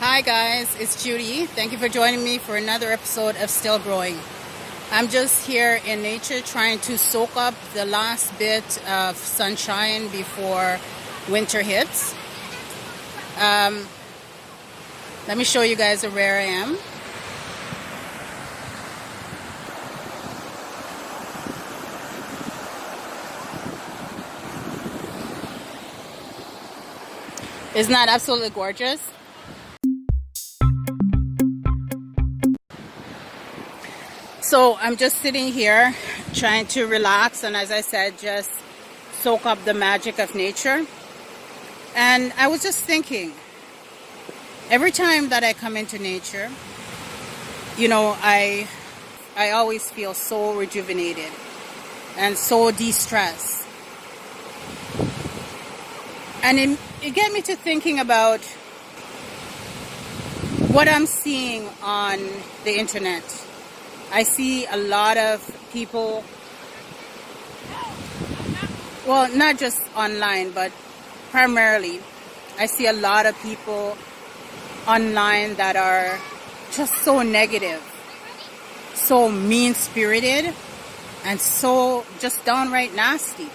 Hi guys, it's Judy. Thank you for joining me for another episode of Still Growing. I'm just here in nature trying to soak up the last bit of sunshine before winter hits. Let me show you guys where I am. Isn't that absolutely gorgeous? So I'm just sitting here trying to relax and, as I said, just soak up the magic of nature. And I was just thinking, every time that I come into nature, I always feel so rejuvenated and so de-stressed. And it got me to thinking about what I'm seeing on the internet. I see a lot of people, well, not just online, but primarily, I see a lot of people online that are just so negative, so mean-spirited, and so just downright nasty.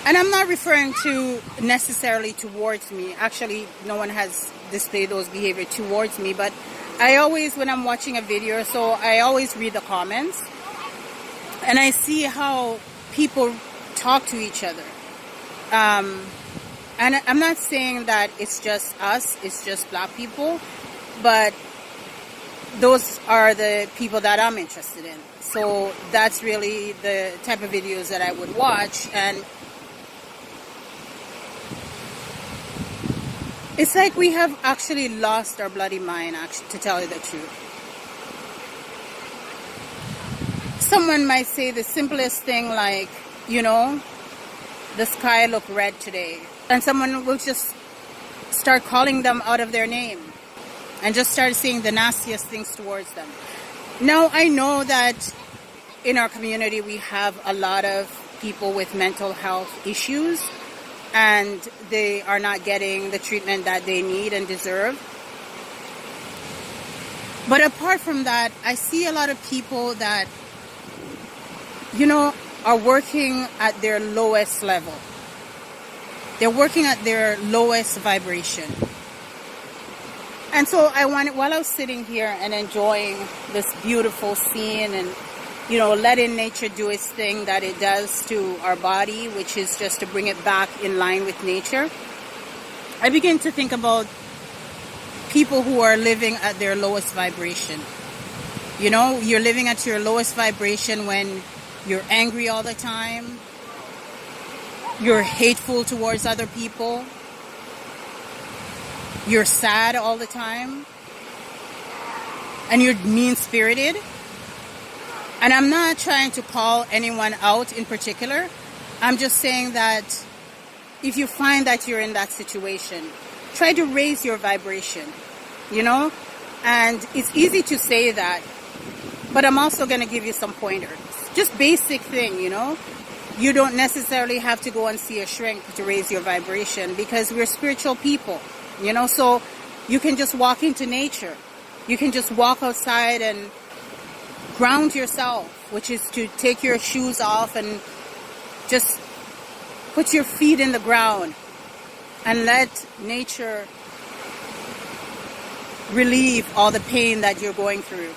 And I'm not referring to necessarily towards me. Actually, no one has displayed those behavior towards me, but I always, when I'm watching a video, so I always read the comments and I see how people talk to each other. And I'm not saying that it's just us, it's just black people, but those are the people that I'm interested in. So that's really the type of videos that I would watch. And it's like we have actually lost our bloody mind, to tell you the truth. Someone might say the simplest thing like, the sky looked red today. And someone will just start calling them out of their name and just start saying the nastiest things towards them. Now, I know that in our community we have a lot of people with mental health issues, and they are not getting the treatment that they need and deserve. But apart from that, I see a lot of people that, are working at their lowest level. They're working at their lowest vibration. And so while I was sitting here and enjoying this beautiful scene and letting nature do its thing that it does to our body, which is just to bring it back in line with nature, I begin to think about people who are living at their lowest vibration. You're living at your lowest vibration when you're angry all the time, you're hateful towards other people, you're sad all the time, and you're mean-spirited. And I'm not trying to call anyone out in particular. I'm just saying that if you find that you're in that situation, try to raise your vibration, And it's easy to say that, but I'm also going to give you some pointers. Just basic thing, You don't necessarily have to go and see a shrink to raise your vibration, because we're spiritual people, So you can just walk into nature. You can just walk outside and ground yourself, which is to take your shoes off and just put your feet in the ground and let nature relieve all the pain that you're going through.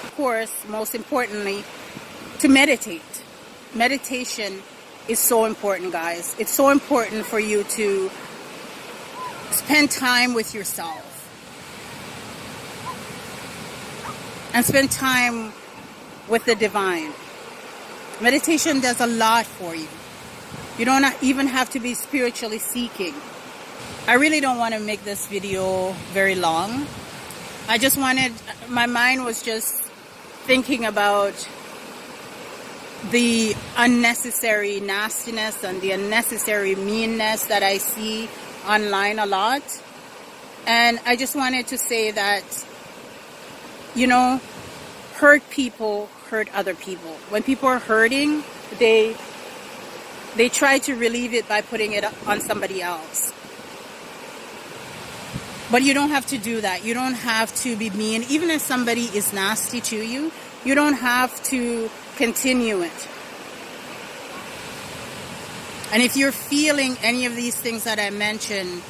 Of course, most importantly, to meditate. Meditation is so important, guys. It's so important for you to spend time with yourself and spend time with the divine. Meditation does a lot for you. You don't even have to be spiritually seeking. I really don't want to make this video very long. My mind was just thinking about the unnecessary nastiness and the unnecessary meanness that I see online a lot. And I just wanted to say that, hurt people hurt other people. When people are hurting, they try to relieve it by putting it on somebody else. But you don't have to do that. You don't have to be mean. Even if somebody is nasty to you, you don't have to continue it. And if you're feeling any of these things that I mentioned,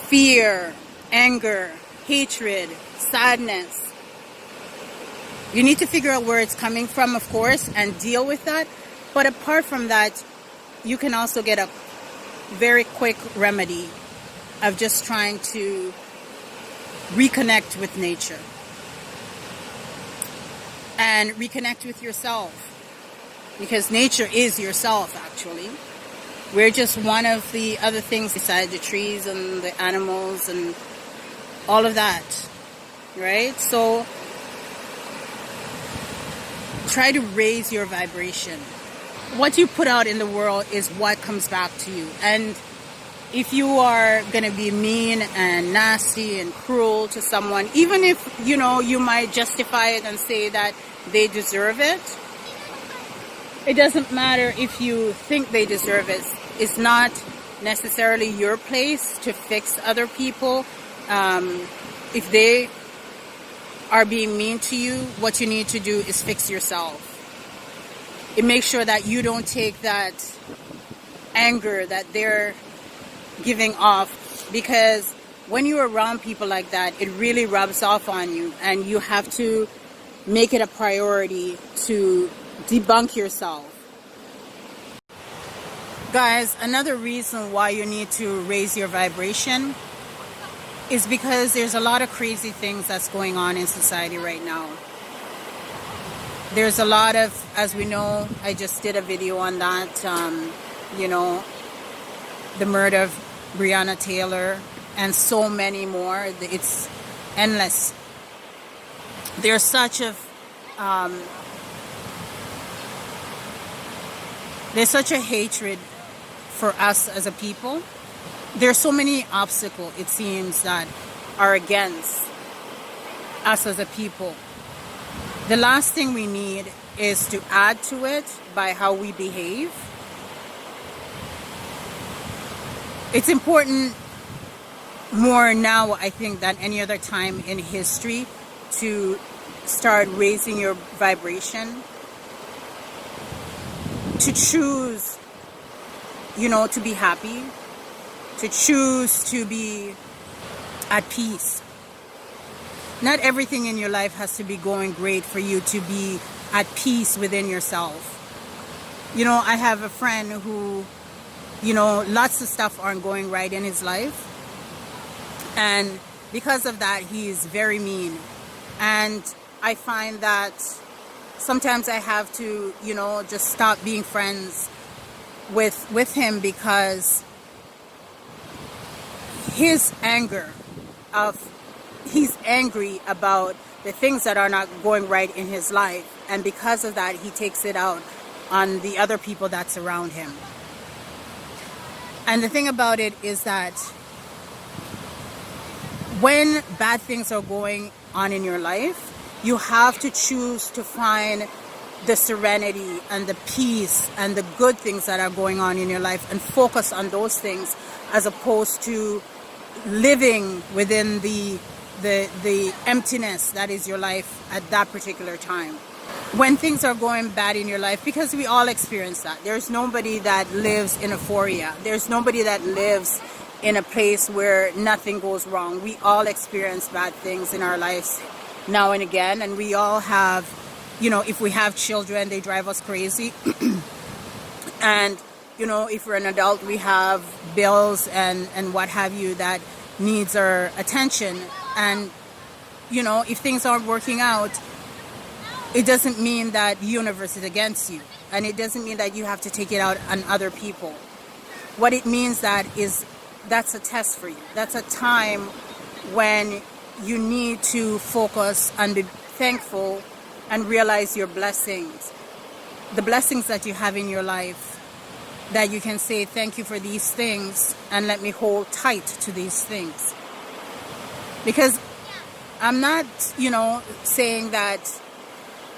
fear, anger, hatred, sadness, you need to figure out where it's coming from, of course, and deal with that. But apart from that, you can also get a very quick remedy of just trying to reconnect with nature and reconnect with yourself, because nature is yourself, actually. We're just one of the other things beside the trees and the animals and all of that, right? So try to raise your vibration. What you put out in the world is what comes back to you. And if you are going to be mean and nasty and cruel to someone, even if, you might justify it and say that they deserve it, it doesn't matter if you think they deserve it. It's not necessarily your place to fix other people. If they are being mean to you, what you need to do is fix yourself. It makes sure that you don't take that anger that they're giving off, because when you're around people like that, it really rubs off on you, and you have to make it a priority to debunk yourself. Guys, another reason why you need to raise your vibration is because there's a lot of crazy things that's going on in society right now. There's a lot of, as we know, I just did a video on that, the murder of Breonna Taylor and so many more. It's endless. There's such a hatred for us as a people. There's so many obstacles, it seems, that are against us as a people. The last thing we need is to add to it by how we behave. It's important more now, I think, than any other time in history to start raising your vibration, to choose, to be happy, to choose to be at peace. Not everything in your life has to be going great for you to be at peace within yourself. I have a friend who, lots of stuff aren't going right in his life. And because of that, he is very mean. And I find that sometimes I have to, just stop being friends with him, because his anger he's angry about the things that are not going right in his life, and because of that he takes it out on the other people that surround him. And the thing about it is that when bad things are going on in your life, you have to choose to find the serenity and the peace and the good things that are going on in your life and focus on those things, as opposed to living within the emptiness that is your life at that particular time. When things are going bad in your life, because we all experience that. There's nobody that lives in euphoria. There's nobody that lives in a place where nothing goes wrong. We all experience bad things in our lives now and again, and we all have, if we have children, they drive us crazy. And, if we're an adult, we have bills and what have you that needs our attention. And, if things aren't working out, it doesn't mean that the universe is against you. And it doesn't mean that you have to take it out on other people. What it means that's a test for you. That's a time when you need to focus and be thankful and realize your blessings. The blessings that you have in your life, that you can say thank you for these things and let me hold tight to these things. Because I'm not, saying that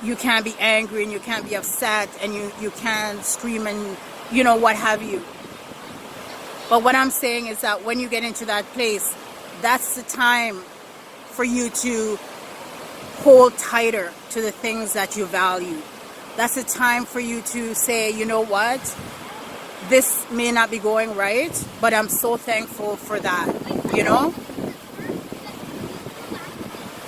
you can't be angry and you can't be upset and you can't scream and, what have you. But what I'm saying is that when you get into that place, that's the time for you to hold tighter to the things that you value. That's the time for you to say, you know what, this may not be going right, but I'm so thankful for that, you know?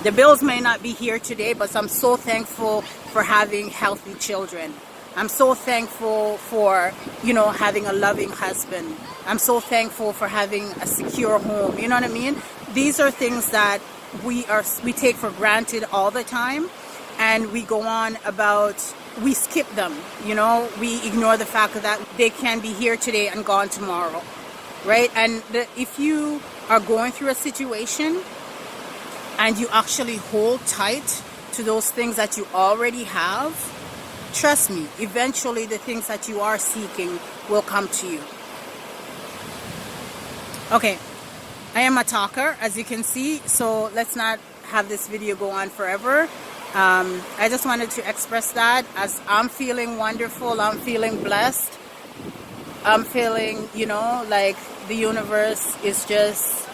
The bills may not be here today, but I'm so thankful for having healthy children. I'm so thankful for, you know, having a loving husband. I'm so thankful for having a secure home. You know what I mean? These are things that we take for granted all the time, and we go on about, we skip them, you know? We ignore the fact that they can be here today and gone tomorrow, right? And if you are going through a situation and you actually hold tight to those things that you already have, trust me, eventually the things that you are seeking will come to you. Okay, I am a talker, as you can see, so let's not have this video go on forever. I just wanted to express that, as I'm feeling wonderful, I'm feeling blessed, I'm feeling, you know, like the universe is just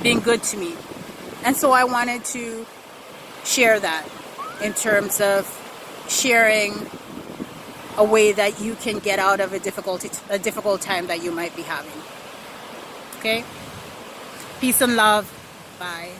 being good to me. And so I wanted to share that in terms of sharing a way that you can get out of a difficult time that you might be having. Okay? Peace and love. Bye.